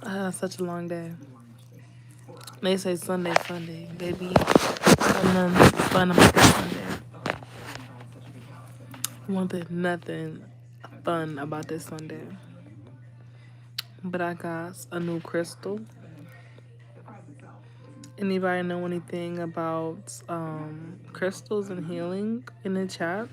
Such a long day. They say Sunday, Sunday, baby. Nothing fun about this Sunday. Wanted nothing fun about this Sunday. But I got a new crystal. Anybody know anything about crystals and healing in the chat?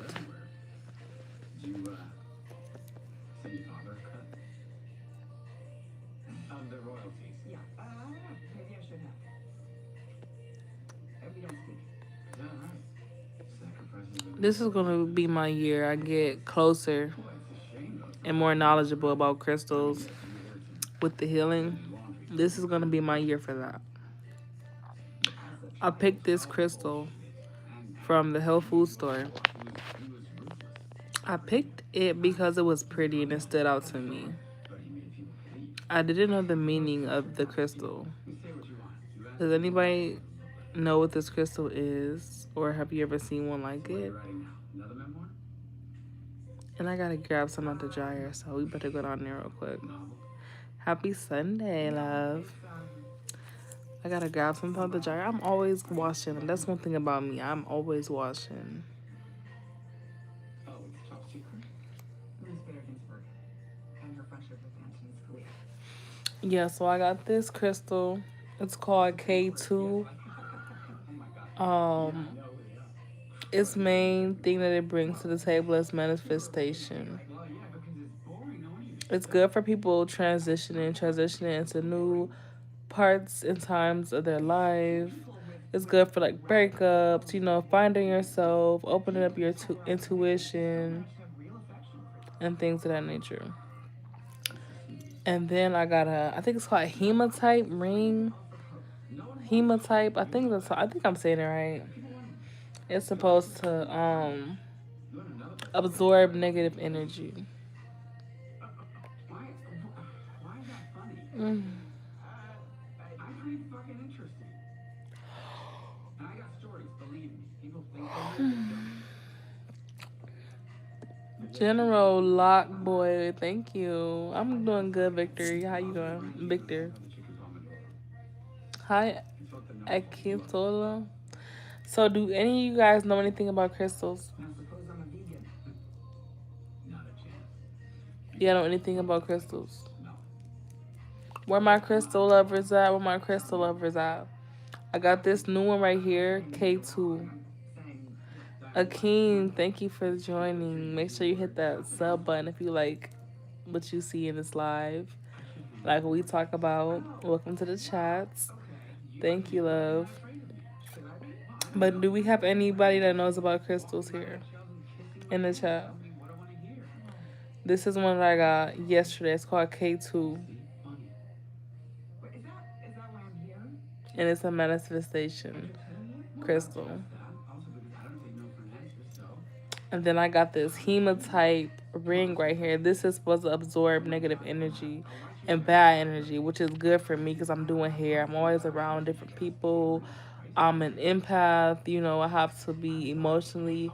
This is gonna be my year. I get closer and more knowledgeable about crystals with the healing. This is gonna be my year for that. I picked this crystal from the health food store. I picked it because it was pretty and it stood out to me. I didn't know the meaning of the crystal. Does anybody know what this crystal is, or have you ever seen one like it? And I gotta grab some out the dryer, so we better go down there real quick. Happy Sunday, love. I gotta grab something out the dryer. I'm always washing. That's one thing about me. I'm always washing. Yeah, so I got this crystal. It's called K2. Its main thing that it brings to the table is manifestation. It's good for people transitioning into new parts and times of their life. It's good for like breakups, finding yourself, opening up your intuition, and things of that nature. And then I got I think it's called a hematite ring. Hematite, I think I'm saying it right. It's supposed to absorb negative energy. Mm. General Lockboy, thank you. I'm doing good, Victor. How you doing, Victor? Hi, Akintola. So, do any of you guys know anything about crystals? Yeah, know anything about crystals? Where my crystal lovers at? Where my crystal lovers at? I got this new one right here, K2. Akeem, thank you for joining. Make sure you hit that sub button if you like what you see in this live. Like what we talk about. Welcome to the chats. Thank you, love. But do we have anybody that knows about crystals here in the chat? This is one that I got yesterday. It's called K2. And it's a manifestation crystal. And then I got this hematite ring right here. This is supposed to absorb negative energy and bad energy, which is good for me because I'm doing hair. I'm always around different people. I'm an empath. I have to be emotionally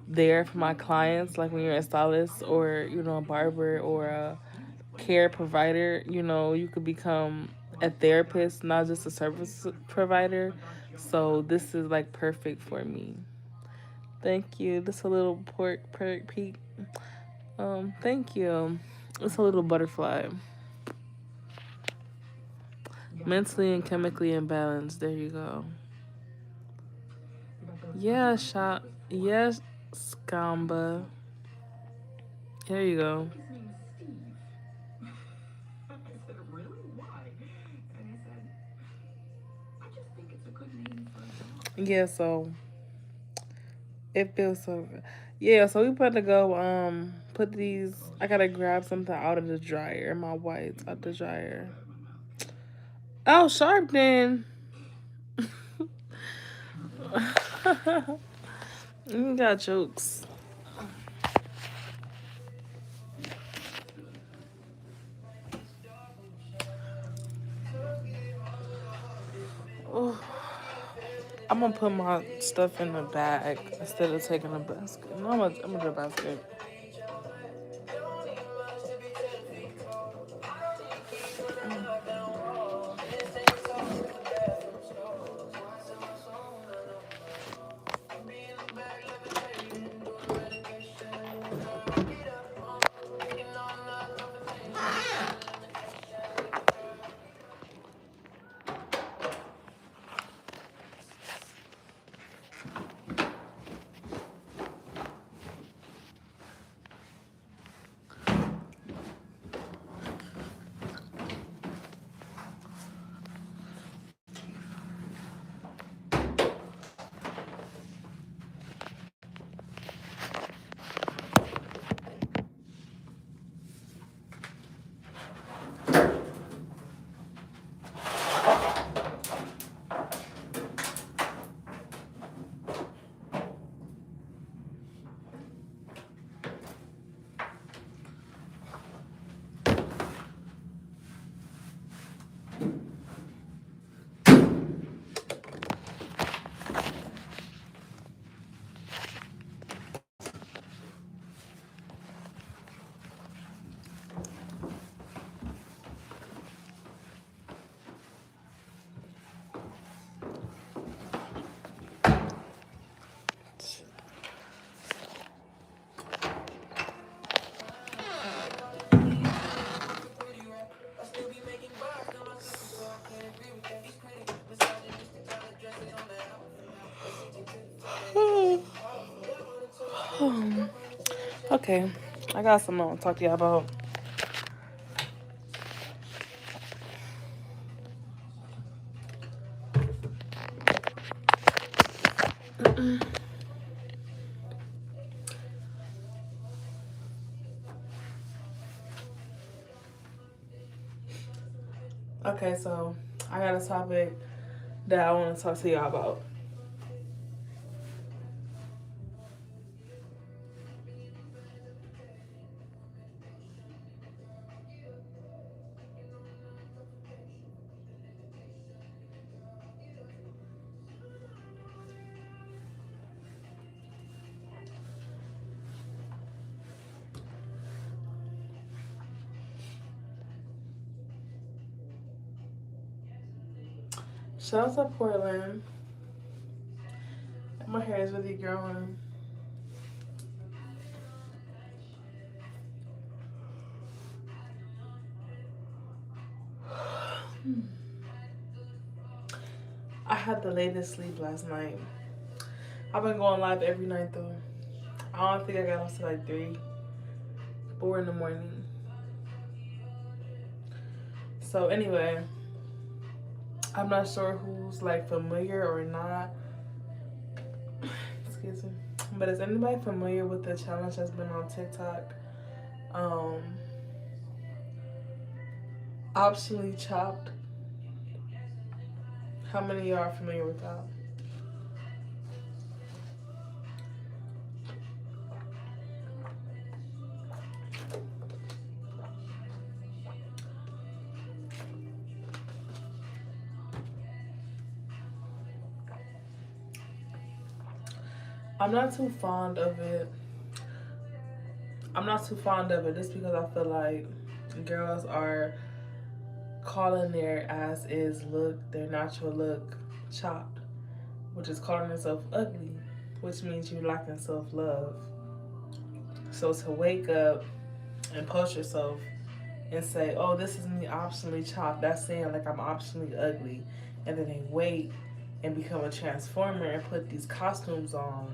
there for my clients. Like when you're a stylist or, a barber or a care provider, you could become a therapist, not just a service provider. So this is like perfect for me. Thank you. This a little pork peak. Thank you. It's a little butterfly. Mentally and chemically imbalanced. There you go. Yeah, shot. Yes, Scamba. There you go. Yeah, so it feels so good. Yeah, so we about to go put these. I gotta grab something out of the dryer. My whites out the dryer. Oh, sharp then. You got jokes. Oh, I'm gonna put my stuff in the bag instead of taking a basket. No, I'm gonna do a basket. Okay, I got something I want to talk to y'all about. Okay, so I got a topic that I want to talk to y'all about. Shout out to Portland. My hair is really growing. I had the latest sleep last night. I've been going live every night though. I don't think I got off to like 3, 4 in the morning. So anyway, I'm not sure who's like familiar or not. Excuse me. But is anybody familiar with the challenge that's been on TikTok? Um, Optionally chopped. How many of y'all are familiar with that? I'm not too fond of it. I'm not too fond of it just because I feel like girls are calling their as is look, their natural look, chopped, which is calling themselves ugly, which means you're lacking self love. So to wake up and post yourself and say, oh, this is me optionally chopped, that's saying like I'm optionally ugly. And then they wait and become a transformer and put these costumes on.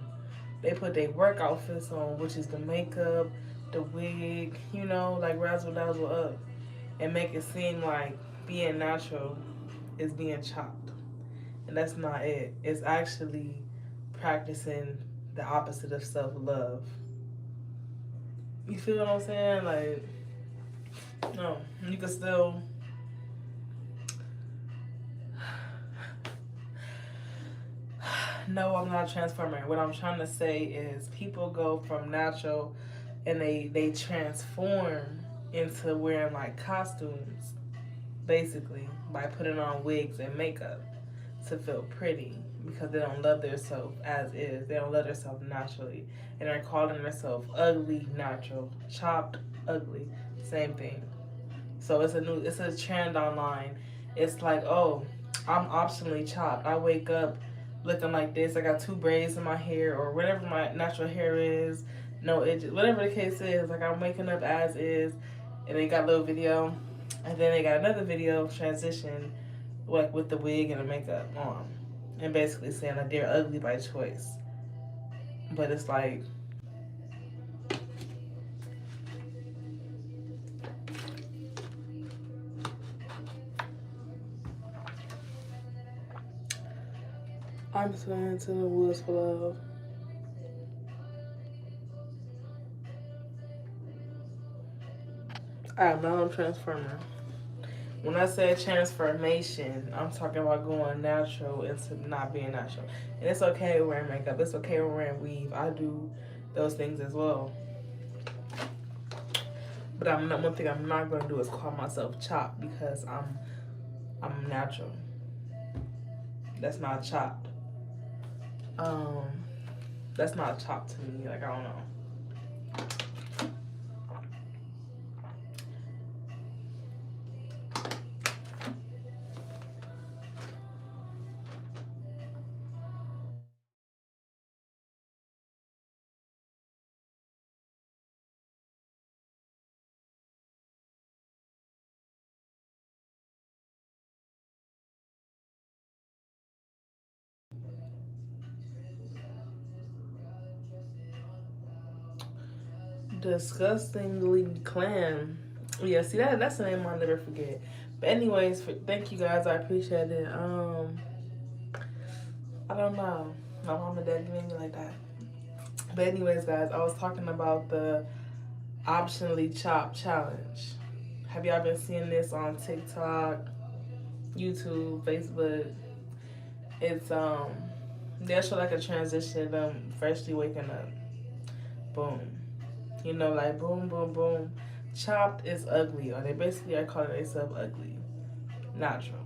They put their work outfits on, which is the makeup, the wig, you know, like razzle dazzle up, and make it seem like being natural is being chopped. And that's not it. It's actually practicing the opposite of self love. You feel what I'm saying? Like, no, you can still. No, I'm not a transformer. What I'm trying to say is people go from natural and they transform into wearing like costumes, basically, by putting on wigs and makeup to feel pretty because they don't love themselves as is. They don't love themselves naturally. And they're calling themselves ugly natural. Chopped ugly. Same thing. So it's a trend online. It's like, oh, I'm optionally chopped. I wake up looking like this. I got 2 braids in my hair or whatever my natural hair is. No edges. Whatever the case is, like I'm waking up as is. And they got a little video. And then they got another video transition like with the wig and the makeup on. And basically saying that they're ugly by choice. But it's like I'm swimming to the woods for love. I am not a transformer. When I say transformation, I'm talking about going natural into not being natural. And it's okay wearing makeup. It's okay wearing weave. I do those things as well. But I'm not, one thing I'm not going to do is call myself chopped because I'm natural. That's not chopped. Um, that's not chopped to me. Like I don't know. Disgustingly clam. Yeah, see that's the name I'll never forget. But anyways, thank you guys. I appreciate it. I don't know. My mom and dad made me like that. But anyways, guys, I was talking about the optionally chopped challenge. Have y'all been seeing this on TikTok, YouTube, Facebook? It's they'll show like a transition of them freshly waking up. Boom. You know, like boom, boom, boom. Chopped is ugly, or they basically are calling themselves ugly, natural.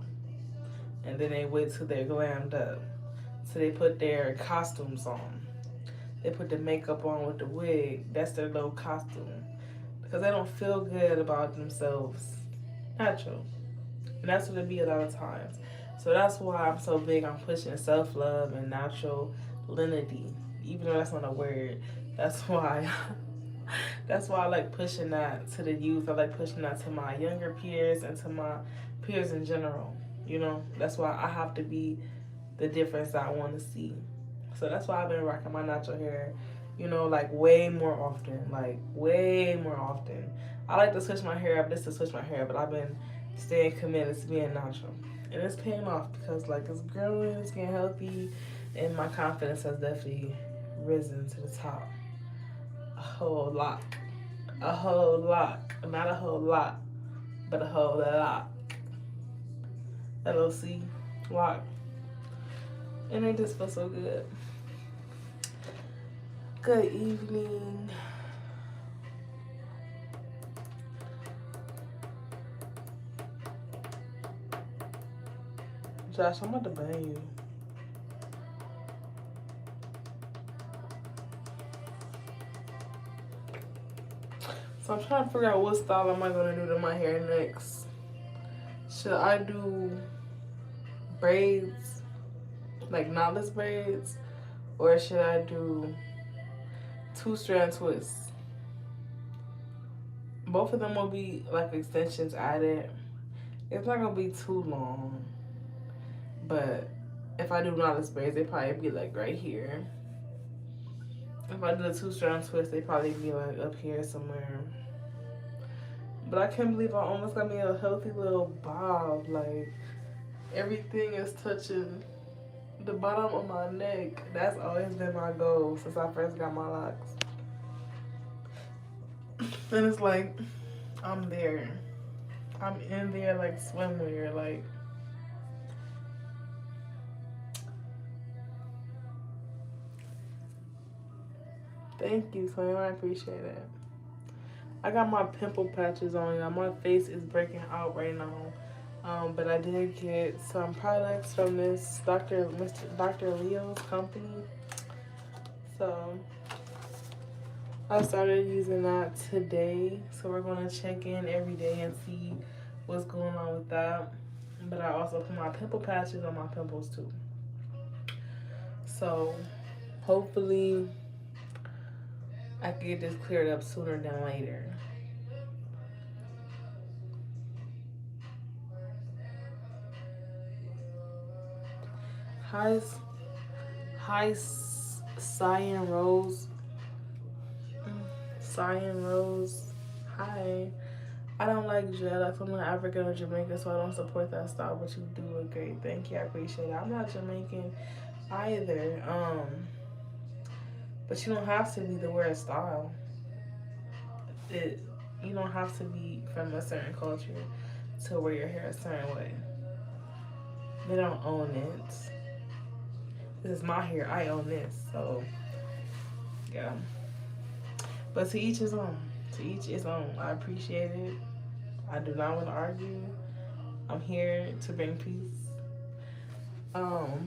And then they wait till they're glammed up. So they put their costumes on. They put the makeup on with the wig. That's their little costume. Because they don't feel good about themselves natural. And that's what it be a lot of times. So that's why I'm so big on pushing self love and natural linity. Even though that's not a word. That's why that's why I like pushing that to the youth. I like pushing that to my younger peers and to my peers in general. You know, that's why I have to be the difference that I want to see. So that's why I've been rocking my natural hair, you know, like way more often. Like way more often. I like to switch my hair up just to switch my hair, but I've been staying committed to being natural. And it's paying off because like it's growing, it's getting healthy, and my confidence has definitely risen to the top. A whole lot. A whole lot. Not a whole lot, but a whole lot. LOC. Lot. And it just feels so good. Good evening. Josh, I'm about to ban you. So I'm trying to figure out what style am I gonna do to my hair next. Should I do braids, like knotless braids, or should I do 2-strand twists? Both of them will be like extensions added. It's not gonna be too long, but if I do knotless braids, they probably be like right here. If I do the 2-strand twist, they probably be like up here somewhere. But I can't believe I almost got me a healthy little bob. Like everything is touching the bottom of my neck. That's always been my goal since I first got my locks. And it's like I'm there. I'm in there like swimwear. Like thank you, Slim. I appreciate it. I got my pimple patches on now. My face is breaking out right now. But I did get some products from this Dr. Leo's company. So I started using that today. So we're gonna check in every day and see what's going on with that. But I also put my pimple patches on my pimples too. So hopefully I can get this cleared up sooner than later. Hi, Cyan Rose. Cyan Rose. Hi. I don't like dreadlocks. I'm not African or Jamaican, so I don't support that style. But you do look great. Thank you. I appreciate it. I'm not Jamaican either. But you don't have to be the wear style. You don't have to be from a certain culture to wear your hair a certain way. They don't own it. This is my hair. I own this. So yeah. But to each his own. To each his own. I appreciate it. I do not want to argue. I'm here to bring peace. I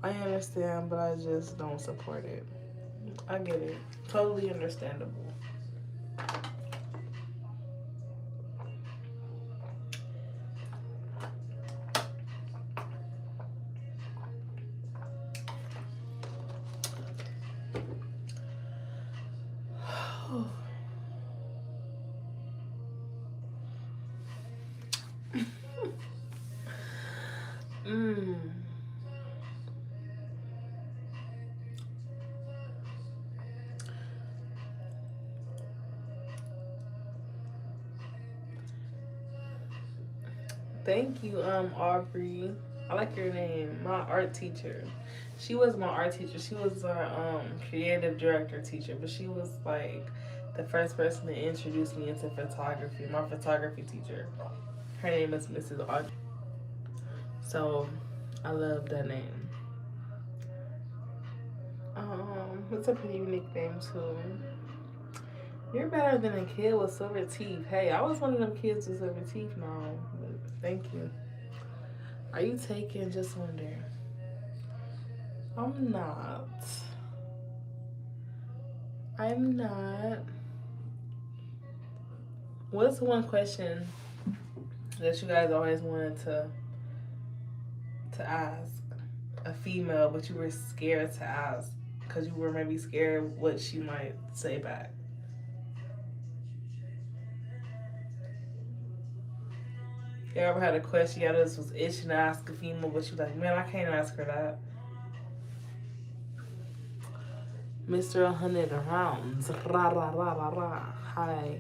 understand, but I just don't support it. I get it. Totally understandable. Thank you, Aubrey. I like your name. My art teacher. She was my art teacher. She was our creative director teacher, but she was like the first person to introduce me into photography. My photography teacher. Her name is Mrs. Audrey. So I love that name. It's a pretty unique name too. You're better than a kid with silver teeth. Hey, I was one of them kids with silver teeth now. But thank you. Are you taking? Just wonder. I'm not. I'm not. What's one question that you guys always wanted to ask a female, but you were scared to ask because you were maybe scared what she might say back? You ever had a question you just was itching to ask a female, but you like, man, I can't ask her that. Mr. 100 rounds. Rah, rah, rah, rah, rah. Hi.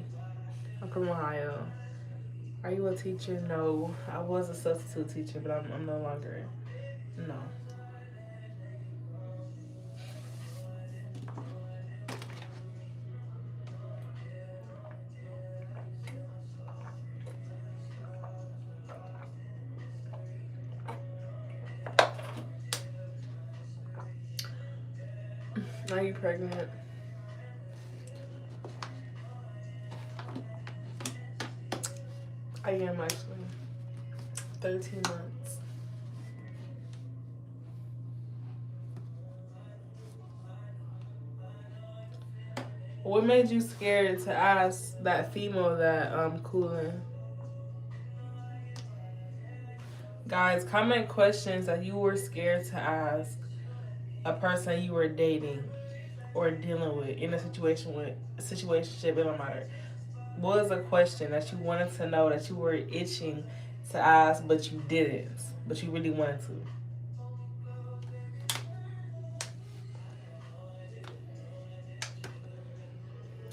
I'm from Ohio. Are you a teacher? No. I was a substitute teacher, but I'm no longer. No. Are you pregnant? I am actually. 13 months. What made you scared to ask that female that cooling? Guys, comment questions that you were scared to ask a person you were dating or dealing with in a situationship, it don't matter. What was a question that you wanted to know that you were itching to ask but you didn't, but you really wanted to?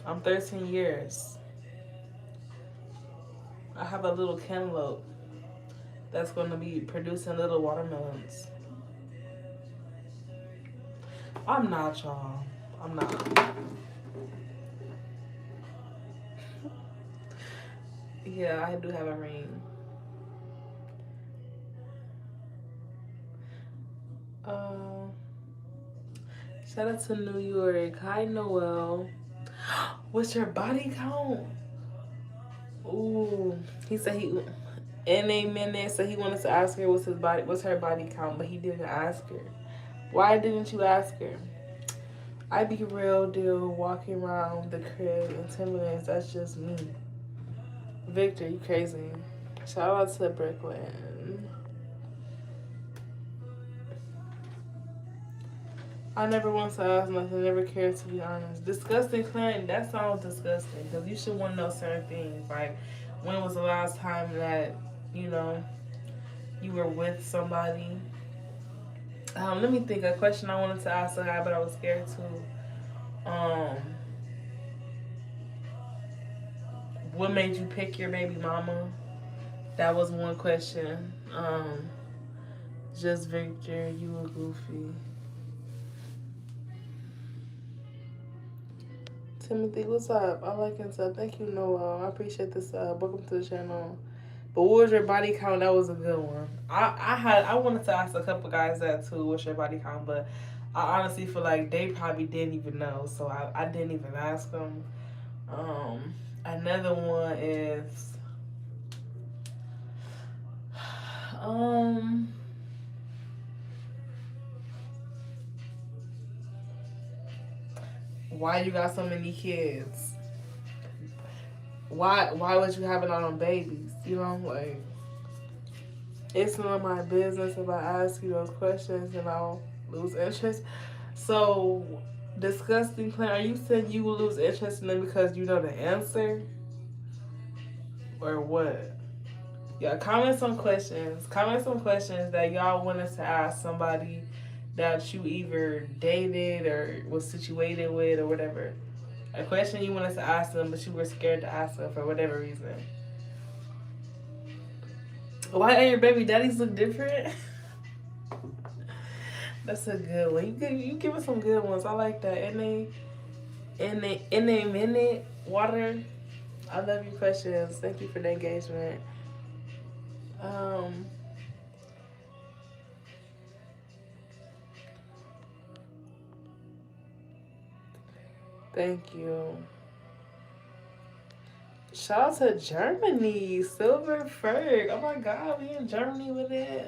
I'm 13 years. I have a little cantaloupe that's going to be producing little watermelons. I'm not, y'all. I'm not. Yeah, I do have a ring. Uh, Shout out to New York. Hi, Noel. What's your body count? Ooh, he said he in a minute. So he wanted to ask her what's her body count, but he didn't ask her. Why didn't you ask her? I be real deal walking around the crib in 10 minutes. That's just me. Victor, you crazy. Shout out to Brooklyn. I never want to ask nothing, never cared to be honest. Disgusting Clinton, that sounds disgusting because you should want to know certain things. Like, when was the last time that, you know, you were with somebody? Let me think. A question I wanted to ask a guy, but I was scared to. What made you pick your baby mama? That was one question. Just Victor, you were goofy. Timothy, what's up? I like and stuff. Thank you, Noah. I appreciate this. Welcome to the channel. But what was your body count? That was a good one. I wanted to ask a couple guys that too. What's your body count? But I honestly feel like they probably didn't even know, so I didn't even ask them. Another one is why you got so many kids? Why was you having all them babies? You know, like, it's none of my business if I ask you those questions and I'll lose interest. So, disgusting plan. Are you saying you will lose interest in them because you know the answer? Or what? Yeah, comment some questions. Comment some questions that y'all want us to ask somebody that you either dated or was situated with or whatever. A question you want us to ask them, but you were scared to ask them for whatever reason. Why are your baby daddies look different? That's a good one. You give us some good ones. I like that. In a minute, water. I love your questions. Thank you for the engagement. Um, thank you. Shout out to Germany, Silver Ferg. Oh my God, we in Germany with it.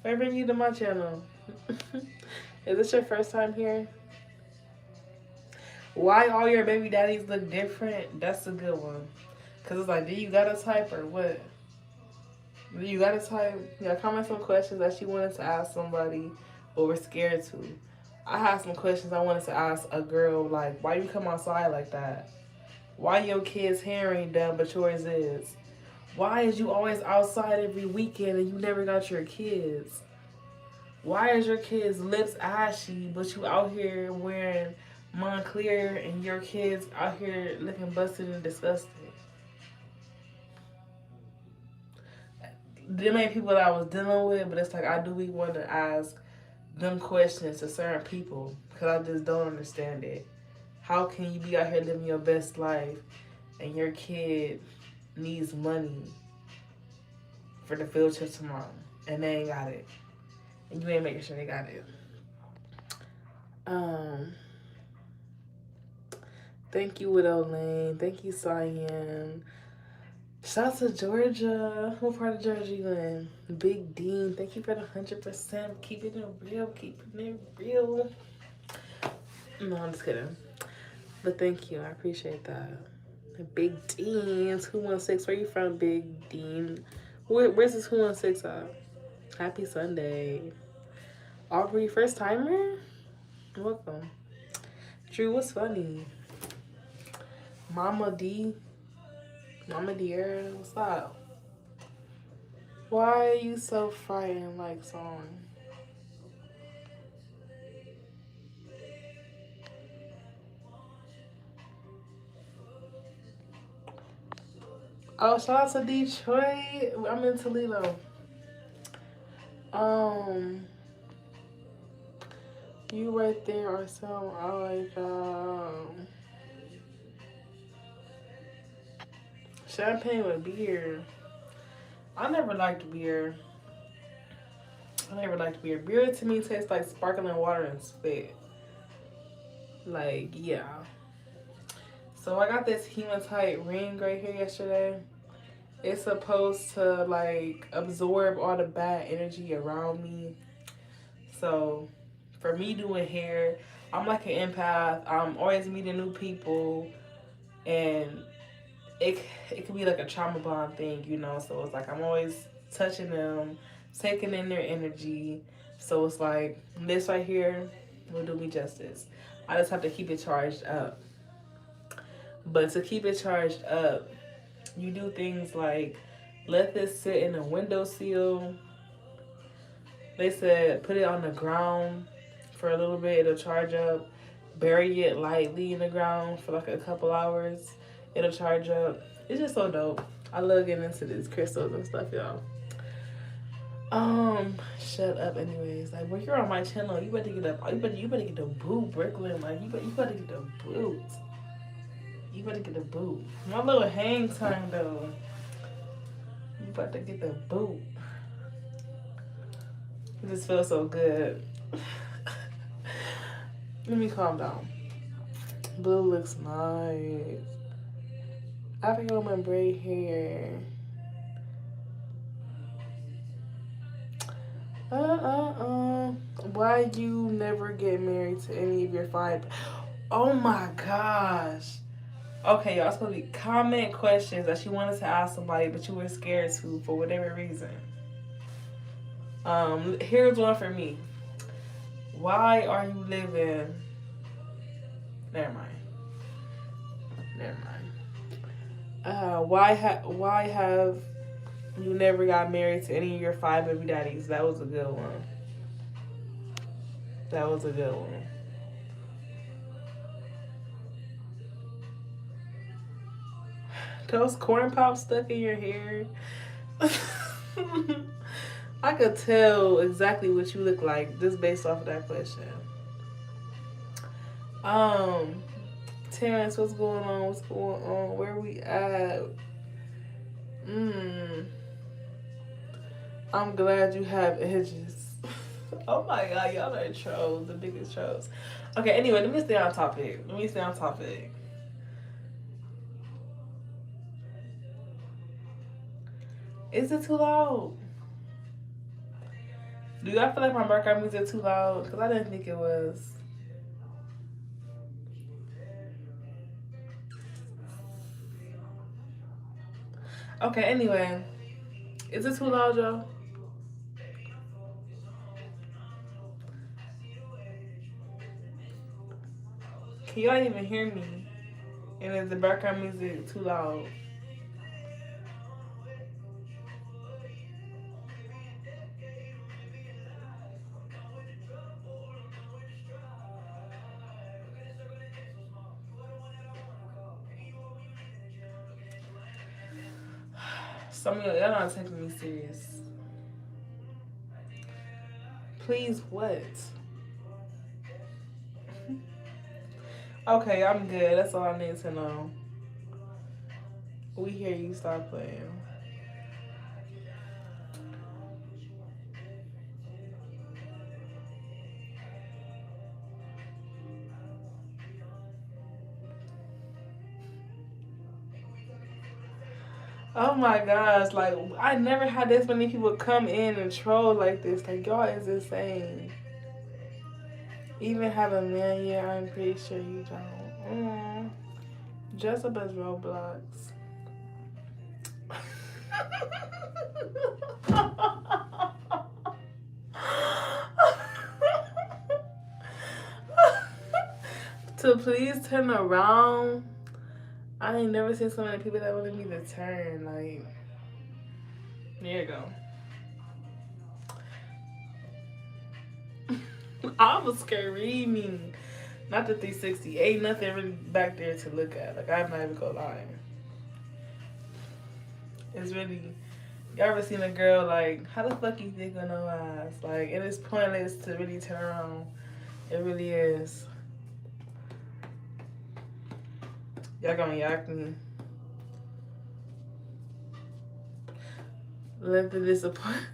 Why bring you to my channel? Is this your first time here? Why all your baby daddies look different? That's a good one. Cause it's like, do you got a type or what? Do you got a type? Yeah, comment some questions that you wanted to ask somebody or were scared to. I had some questions I wanted to ask a girl, like, why you come outside like that? Why your kids' hair ain't done but yours is? Why is you always outside every weekend and you never got your kids? Why is your kids' lips ashy but you out here wearing Montclair and your kids out here looking busted and disgusted? There ain't people that I was dealing with, but it's like I do want to ask them questions to certain people because I just don't understand it. How can you be out here living your best life and your kid needs money for the field trip tomorrow and they ain't got it and you ain't making sure they got it? Thank you, Widow Lane. Thank you, Cyan. Shout out to Georgia. What part of Georgia you in? Big Dean. Thank you for the 100%. Keeping it real. Keeping it real. No, I'm just kidding. But thank you. I appreciate that. Big Dean. 216. Where you from, Big Dean? Where's this 216 at? Happy Sunday. Aubrey, first timer? Welcome. Drew, what's funny? Mama D. Mama dear, what's up? Why are you so frightened like song? Oh, shout out to Detroit. I'm in Toledo. You right there or something. I like champagne with beer. I never liked beer. Beer to me tastes like sparkling water and spit. Like, yeah. So I got this hematite ring right here yesterday. It's supposed to like absorb all the bad energy around me. So for me doing hair, I'm like an empath. I'm always meeting new people and it could be like a trauma bond thing, you know. So it's like I'm always touching them, taking in their energy. So it's like this right here will do me justice. I just have to keep it charged up. But to keep it charged up, you do things like let this sit in a windowsill. They said put it on the ground for a little bit, it'll charge up. Bury it lightly in the ground for like a couple hours. It'll charge up. It's just so dope. I love getting into these crystals and stuff, y'all. Shut up anyways. Like when you're on my channel, you better get up. You better get the boot, Brooklyn. Like you better get the boot. You better get the boot. My little hang time though. You about to get the boot. It just feels so good. Let me calm down. Blue looks nice. African woman braid hair. Why you never get married to any of your five? Oh my gosh. Okay, y'all, it's supposed to be comment questions that you wanted to ask somebody, but you were scared to for whatever reason. Here's one for me. Why are you living? Never mind. Why have you never got married to any of your five baby daddies? That was a good one. Those corn pops stuck in your hair. I could tell exactly what you look like just based off of that question. Um, Terrence, what's going on? What's going on? Where we at? I'm glad you have edges. Oh my god, y'all are trolls, the biggest trolls. Okay, anyway, let me stay on topic. Is it too loud? Do y'all feel like my background music too loud? Because I didn't think it was. Okay, anyway. Is it too loud, y'all? Can y'all even hear me? And is the background music too loud? Some of y'all not taking me serious. Please, what? Okay, I'm good. That's all I need to know. We hear you. Stop playing. Oh my gosh, like I never had this many people come in and troll like this. Like y'all is insane. Even have a man, yeah, I'm pretty sure you don't. Dress up as Roblox. To please turn around. I ain't never seen so many people that wanted me to turn. Like, there you go. I was screaming. Not the 360. Ain't nothing really back there to look at. Like, I'm not even gonna lie. It's really. Y'all ever seen a girl like, how the fuck you think of no eyes? Like, it is pointless to really turn around. It really is. Y'all gonna yak me. Let the disappointment.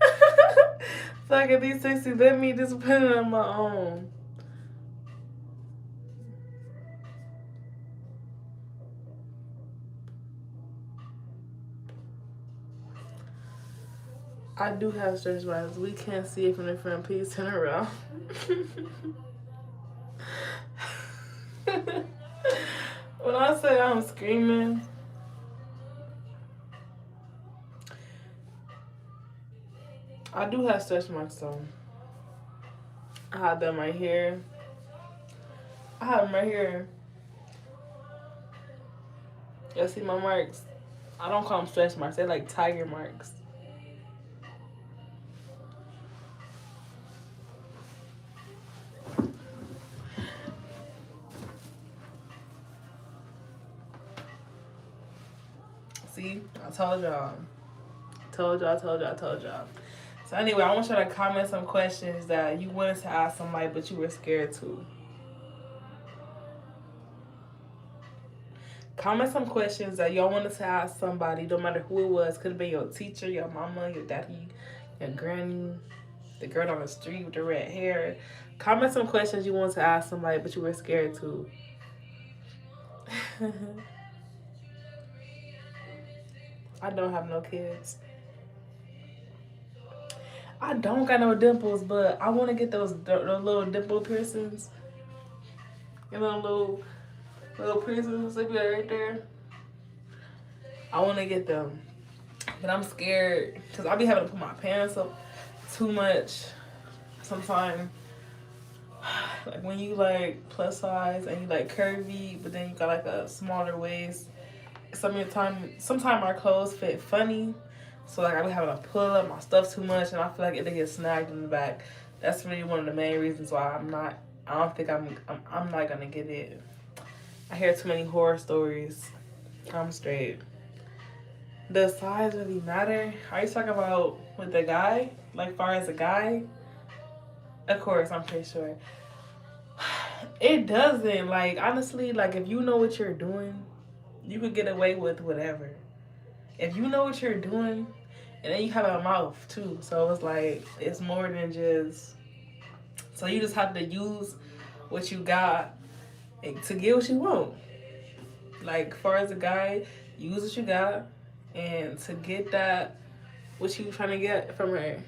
Fuck it, these 60. Let me disappoint it on my own. I do have stretch marks. We can't see it from the front. Please turn around. When I say I'm screaming, I do have stretch marks though. I have them right here. I have them right here. Y'all see my marks? I don't call them stretch marks. They're like tiger marks. See? I told y'all. Told y'all. So anyway, I want y'all to comment some questions that you wanted to ask somebody but you were scared to. Comment some questions that y'all wanted to ask somebody, no matter who it was. Could have been your teacher, your mama, your daddy, your granny, the girl on the street with the red hair. Comment some questions you wanted to ask somebody but you were scared to. I don't have no kids. I don't got no dimples, but I want to get those little dimple piercings. You know, little piercings that be right there. I want to get them, but I'm scared because I be having to put my pants up too much sometimes. Like when you like plus size and you like curvy, but then you got like a smaller waist. Sometimes our clothes fit funny. So like I be having to pull up my stuff too much, and I feel like it get snagged in the back. That's really one of the main reasons why I'm not gonna get it. I hear too many horror stories, I'm straight. Does size really matter? Are you talking about with the guy? Like far as a guy? Of course, I'm pretty sure. It doesn't. Like honestly, like if you know what you're doing, you could get away with whatever. If you know what you're doing, and then you have a mouth too, so it's like it's more than just. So you just have to use what you got to get what you want. Like far as a guy, use what you got, and to get that what you trying to get from her.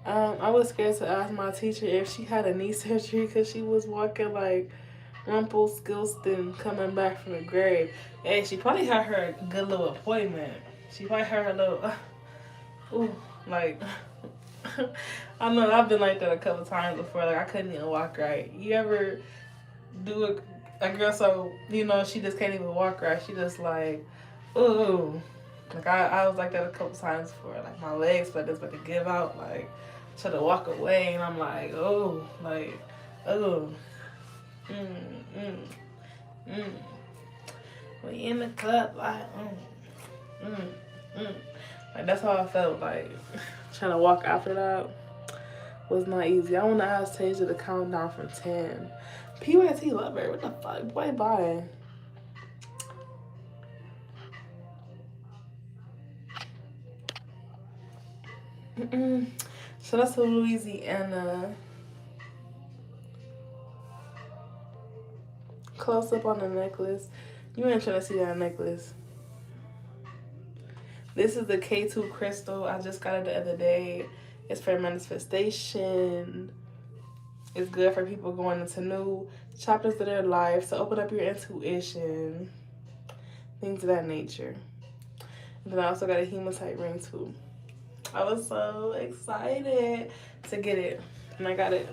I was scared to ask my teacher if she had a knee surgery because she was walking like Rumpelstiltskin coming back from the grave. Hey, she probably had her good little appointment. She probably had her little, ooh, like, I know I've been like that a couple times before. Like, I couldn't even walk right. You ever do a girl so, you know, she just can't even walk right? She just like, ooh. Like, I was like that a couple times before. Like, my legs felt just about to give out. Like, try to walk away, and I'm like, oh, like, oh. Mm. We in the club, like, mm. Like, that's how I felt, like, trying to walk after that was not easy. I want to ask Taeasia to count down from 10. PYT lover, what the fuck? Boy, bye. So that's a Louisiana. Close up on the necklace. You ain't trying to see that necklace. This is the K2 crystal. I just got it the other day. It's for manifestation. It's good for people going into new chapters of their life. So open up your intuition. Things of that nature. And then I also got a hematite ring too. I was so excited to get it. And I got it.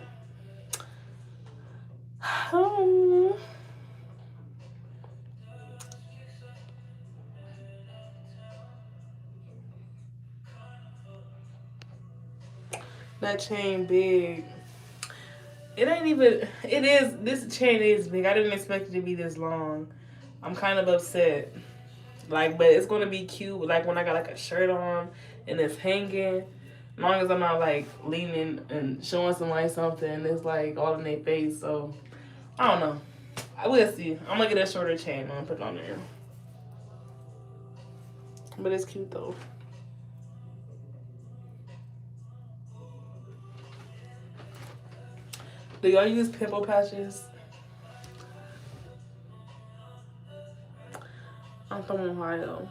That chain big. It ain't even, it is, this chain is big. I didn't expect it to be this long. I'm kind of upset. Like, but it's going to be cute. Like, when I got, like, a shirt on and it's hanging. As long as I'm not, like, leaning and showing somebody something. It's, like, all in their face. So, I don't know. I will see. I'm going to get a shorter chain. I'm going to put it on there. But it's cute, though. Do y'all use pimple patches? I'm from Ohio.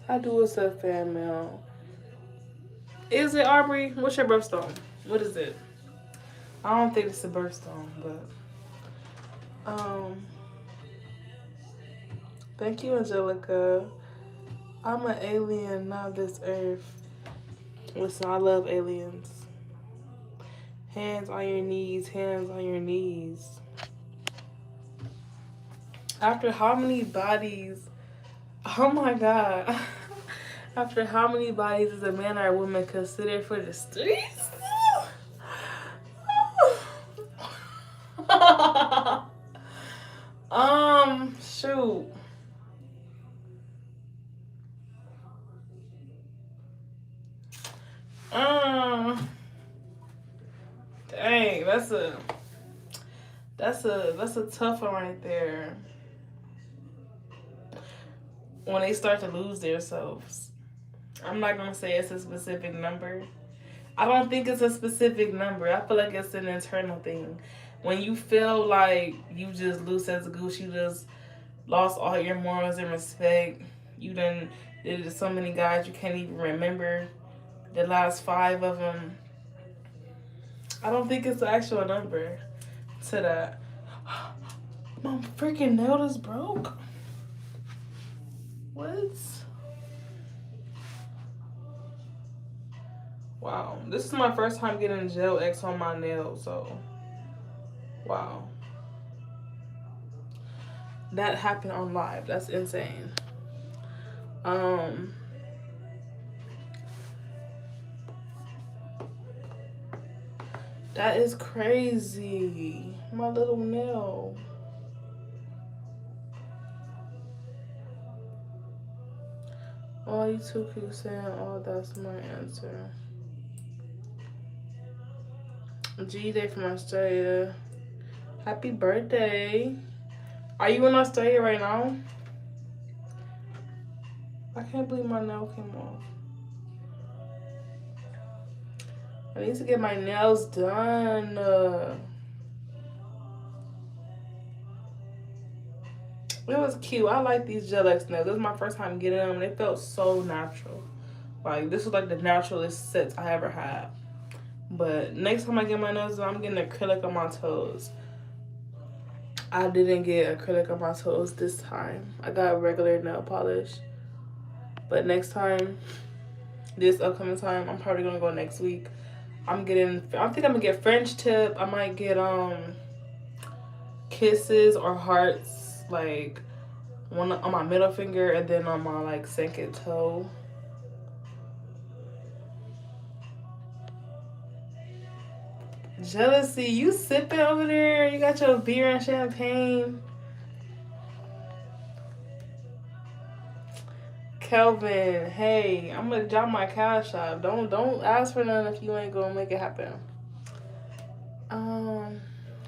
I do a sub fan mail. Is it, Aubrey? What's your birthstone? What is it? I don't think it's a birthstone, but thank you, Angelica. I'm an alien, not this earth. Listen, I love aliens. Hands on your knees, hands on your knees. After how many bodies? Oh my God. After how many bodies is a man or a woman considered for the streets? Shoot. Dang, that's a tough one right there. When they start to lose themselves. I'm not gonna say it's a specific number. I don't think it's a specific number. I feel like it's an internal thing. When you feel like you just lose as a goose, you just lost all your morals and respect. You done did it to so many guys you can't even remember the last 5 of them. I don't think it's the actual number to that. My freaking nail is broke. What? Wow. This is my first time getting gel X on my nail, so wow. That happened on live. That's insane. That is crazy. My little nail. All you two keep saying, oh, that's my answer. G-Day from Australia. Happy birthday. Are you in Australia right now? I can't believe my nail came off. I need to get my nails done. It was cute. I like these Gel X nails. This was my first time getting them. They felt so natural. Like, this was like the naturalist sets I ever had. But next time I get my nails done, I'm getting acrylic on my toes. I didn't get acrylic on my toes this time. I got regular nail polish. But next time, this upcoming time, I'm probably gonna go next week. I think I'm gonna get French tip. I might get kisses or hearts, like one on my middle finger and then on my like second toe. Jealousy, you sipping over there? You got your beer and champagne. Kelvin, hey, I'm gonna drop my cash app. Don't ask for none if you ain't gonna make it happen.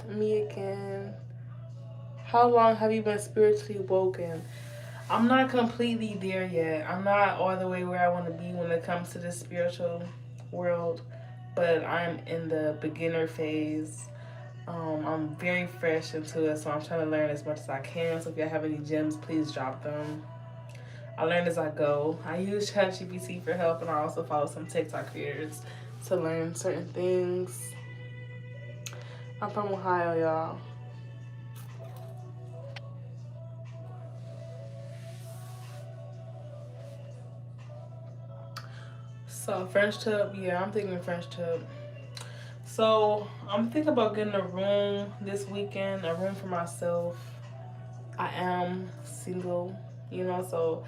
Me again. How long have you been spiritually woken? I'm not completely there yet. I'm not all the way where I want to be when it comes to the spiritual world, but I'm in the beginner phase. I'm very fresh into it, so I'm trying to learn as much as I can. So if y'all have any gems, please drop them. I learn as I go. I use ChatGPT for help, and I also follow some TikTok creators to learn certain things. I'm from Ohio, y'all. So French tip, yeah, I'm thinking French tip. So I'm thinking about getting a room this weekend, a room for myself. I am single, so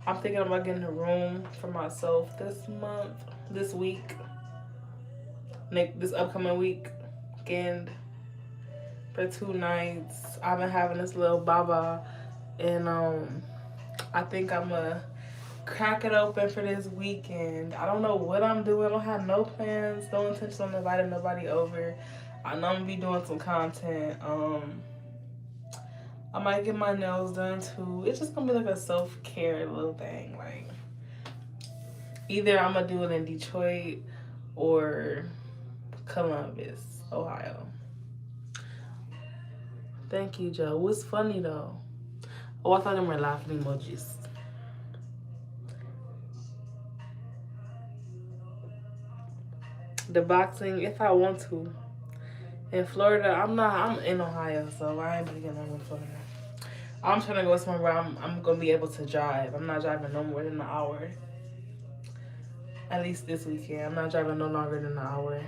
I'm thinking about getting a room for myself this week, this upcoming weekend for 2 nights. I've been having this little baba, and I think I'm gonna crack it open for this weekend. I don't know what I'm doing. I don't have no plans, no intention on inviting nobody over. I know I'm gonna be doing some content. I might get my nails done too. It's just gonna be like a self-care little thing. Like, either I'm gonna do it in Detroit or Columbus, Ohio. Thank you, Joe. What's funny though? Oh, I thought them were laughing emojis. The boxing, if I want to. In Florida, I'm in Ohio, so I ain't getting in Florida. I'm trying to go somewhere where I'm gonna be able to drive. I'm not driving no more than an hour. At least this weekend. I'm not driving no longer than an hour.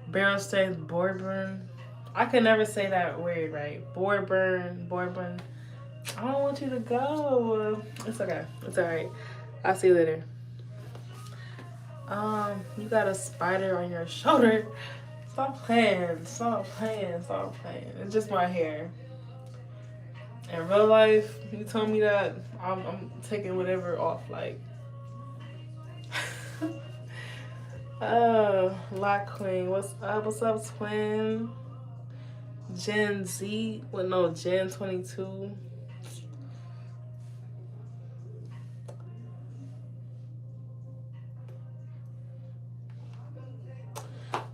Barrel strength Bourburn. I can never say that word right. Bourburn. I don't want you to go. It's okay. It's alright. I'll see you later. You got a spider on your shoulder. Stop playing. It's just my hair. In real life, you told me that I'm taking whatever off. Like, Black Queen, what's up? What's up, twin? Gen Z, Gen 22.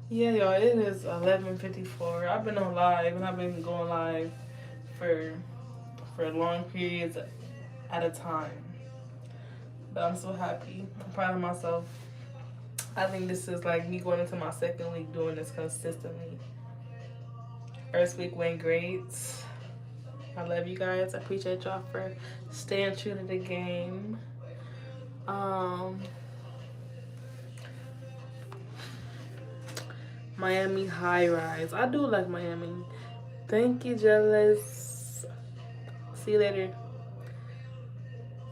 Yeah, y'all, it is 11:54. I've been on live, and I've been going live for long periods at a time. But I'm so happy. I'm proud of myself. I think this is like me going into my second week doing this consistently. First week went great. I love you guys. I appreciate y'all for staying true to the game. Miami high rise. I do like Miami. Thank you, Jealous. See you later.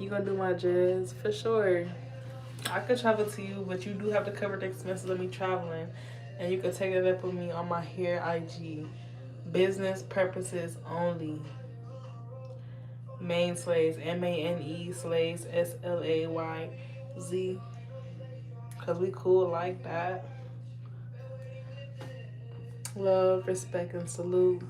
You gonna do my jazz? For sure. I could travel to you, but you do have to cover the expenses of me traveling. And you can take it up with me on my hair IG. Business purposes only. Main Slays, MANE Slays, SLAYZ. Cause we cool like that. Love, respect, and salute.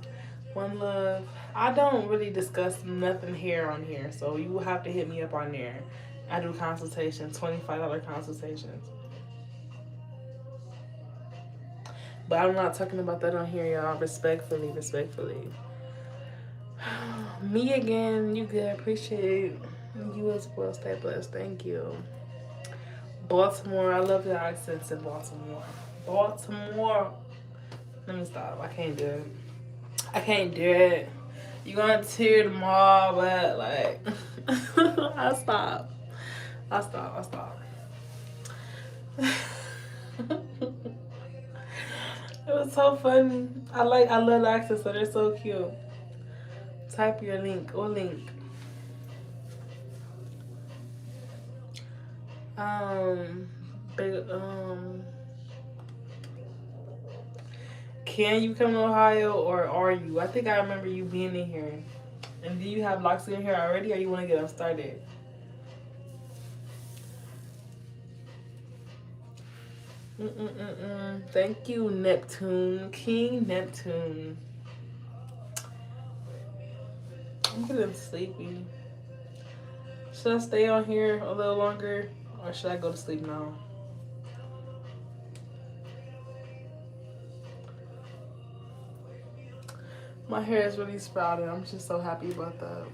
One love. I don't really discuss nothing here on here, so you will have to hit me up on there. I do consultations, $25 consultations. But I'm not talking about that on here, y'all. Respectfully, respectfully. Me again, you good. Appreciate you as well. Stay blessed. Thank you. Baltimore. I love your accents in Baltimore. Baltimore. Let me stop. I can't do it. I can't do it. You're gonna tear them all, but like, I stop. I stop. I stop. It was so funny. I love the accents, so they're so cute. Type your link or link. Big, can you come to Ohio or are you? I think I remember you being in here. And do you have locks in here already or you want to get them started? Thank you, Neptune. King Neptune. I'm getting sleepy. Should I stay on here a little longer or should I go to sleep now? My hair is really sprouted. I'm just so happy about that.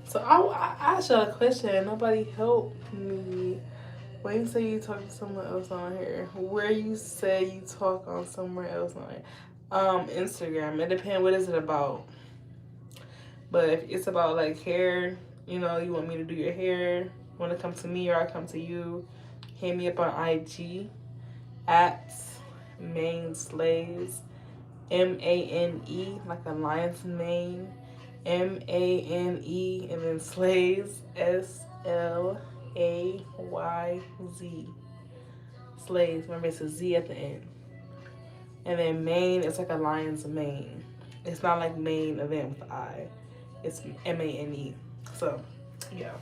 So I asked y'all a question. Nobody helped me. Where you say you talk to someone else on here? Where you say you talk on somewhere else on here? Instagram. It depends. What is it about? But if it's about like hair, you know, you want me to do your hair, want to come to me or I come to you, hit me up on IG at Main Slays, MANE, like a lion's mane, MANE, and then Slays, SLAYZ. Slays, remember it's a Z at the end. And then mane, it's like a lion's mane. It's not like main event with the I. It's MANE. So, yeah.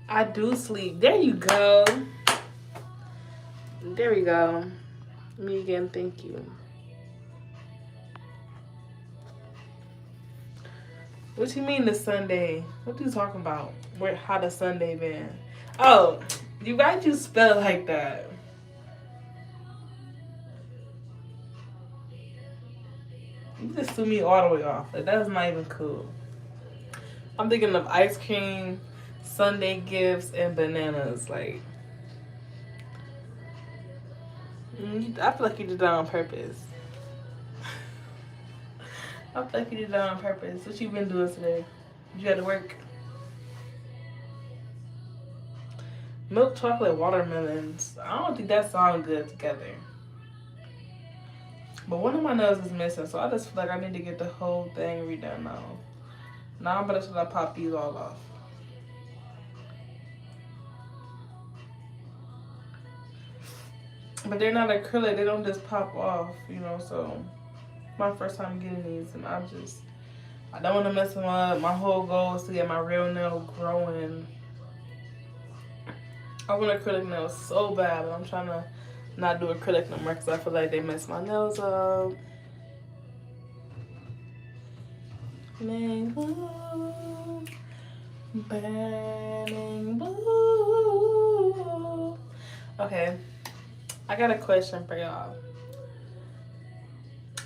I do sleep. There you go. There we go. Me again, thank you. What you mean the Sunday? What you talking about? How the Sunday been? Oh, you why'd you spell it like that? You just threw me all the way off. Like that's not even cool. I'm thinking of ice cream, Sunday gifts, and bananas. Like, I feel like you did that on purpose. I feel like you did that on purpose. What you been doing today? You had to work. Milk chocolate watermelons. I don't think that sounds good together. But one of my nails is missing, so I just feel like I need to get the whole thing redone now. Now I'm about to pop these all off. But they're not acrylic, they don't just pop off, you know, so my first time getting these and I don't want to mess them up. My whole goal is to get my real nail growing. I want acrylic nails so bad, but I'm trying to not do acrylic no more because I feel like they mess my nails up. Burning blue, burning blue. Okay, I got a question for y'all.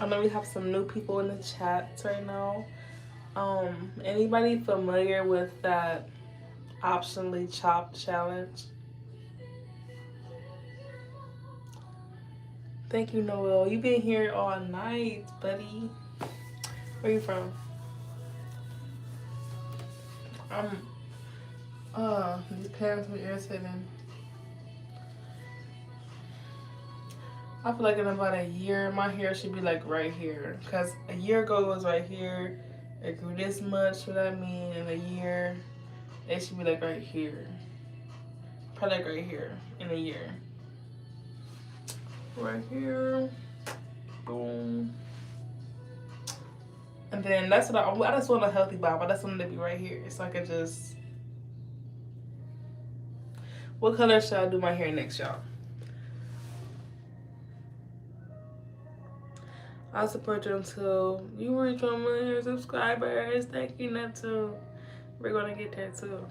I know we have some new people in the chat right now. Anybody familiar with that optionally chopped challenge? Thank you, Noel. You've been here all night, buddy. Where you from? These parents were irritating. I feel like in about a year, my hair should be like right here. Because a year ago it was right here. It grew this much. What I mean, in a year, it should be like right here. Probably like right here in a year. Right here. Boom. And then that's what I just want a healthy bob. I just want it to be right here. So I could just. What color should I do my hair next, y'all? I'll support you until you reach 1 million subscribers. Thank you, Neptune. We're gonna get there too.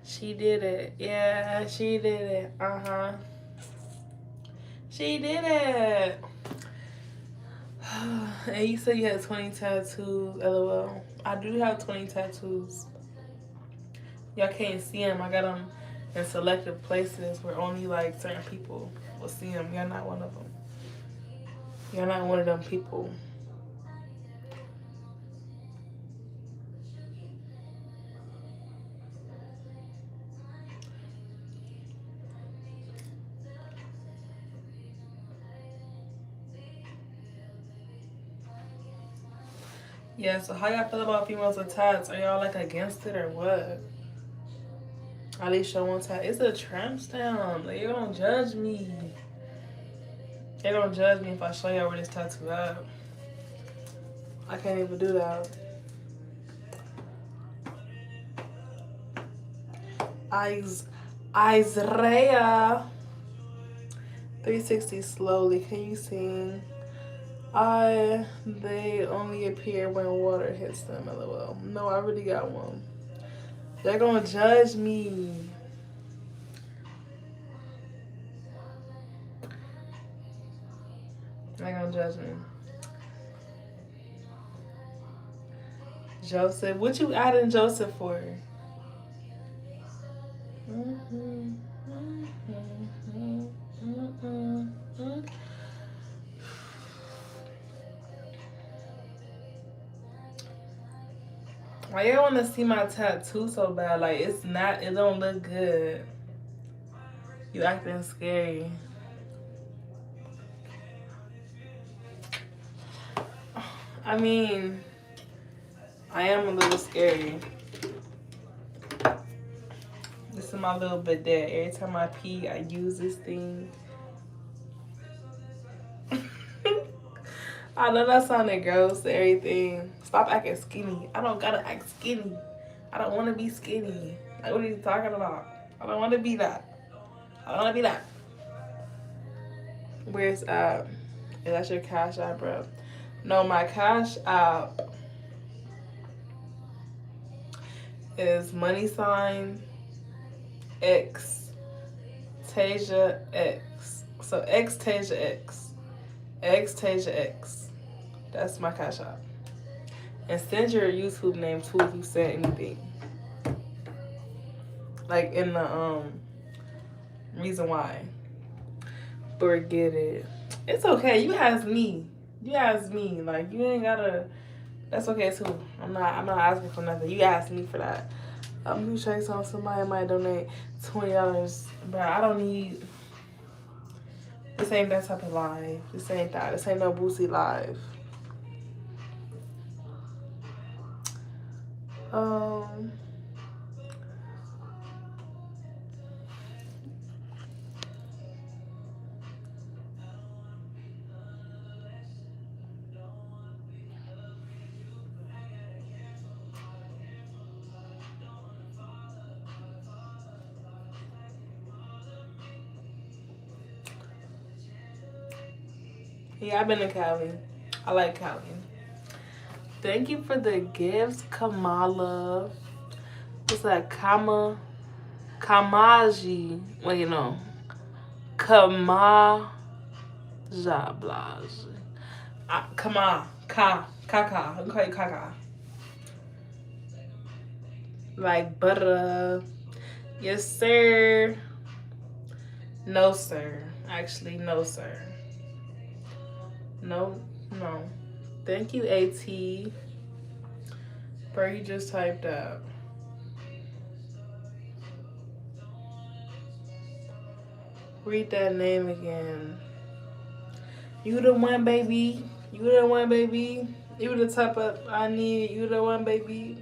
She did it. Yeah, she did it. Uh-huh. She did it. And you said you had 20 tattoos. LOL. I do have 20 tattoos. Y'all can't see them. I got them in selective places where only like certain people will see them. You're not one of them. You're not one of them people. Yeah, so how y'all feel about females with tats? Are y'all like against it or what? At least show one tat. It's a tramp stamp. Like, you don't judge me. They don't judge me if I show y'all where this tattoo at. I can't even do that. Isaiah 360 slowly. Can you sing? They only appear when water hits them, LOL. No, I really got one. They're gonna judge me. They're gonna judge me. Joseph, what you adding Joseph for? Why y'all want to see my tattoo so bad? Like, it's not, it don't look good. You acting scary. I mean, I am a little scary. This is my little bidet. Every time I pee, I use this thing. I know that sounded gross and everything. Stop acting skinny. I don't gotta act skinny. I don't want to be skinny. Like, what are you talking about? I don't want to be that. I don't want to be that. Where's Is that your Cash App, bro? No, my Cash App is $X Taeasia X. So X Taeasia X. X Taeasia X. That's my Cash App. And send your YouTube name too if you said anything. Like in the reason why. Forget it. It's okay. You asked me. You asked me. Like, you ain't gotta. That's okay too. I'm not asking for nothing. You asked me for that. You check somebody might donate $20, but I don't need. This ain't that type of live. This ain't that. This ain't no Boosie live. Yeah, I've been to Cali. I like Cali. Thank you for the gifts, Kamala. What's that? Kamaji. Wait, no. Kamaja Blaj. Kama. Kaka. I'm call you Kaka. Like butter. Yes, sir. No, sir. Actually, no, sir. No. Thank you, AT. Bro, you just typed out. Read that name again. You the one, baby. You the one, baby. You the type of I need. You the one, baby.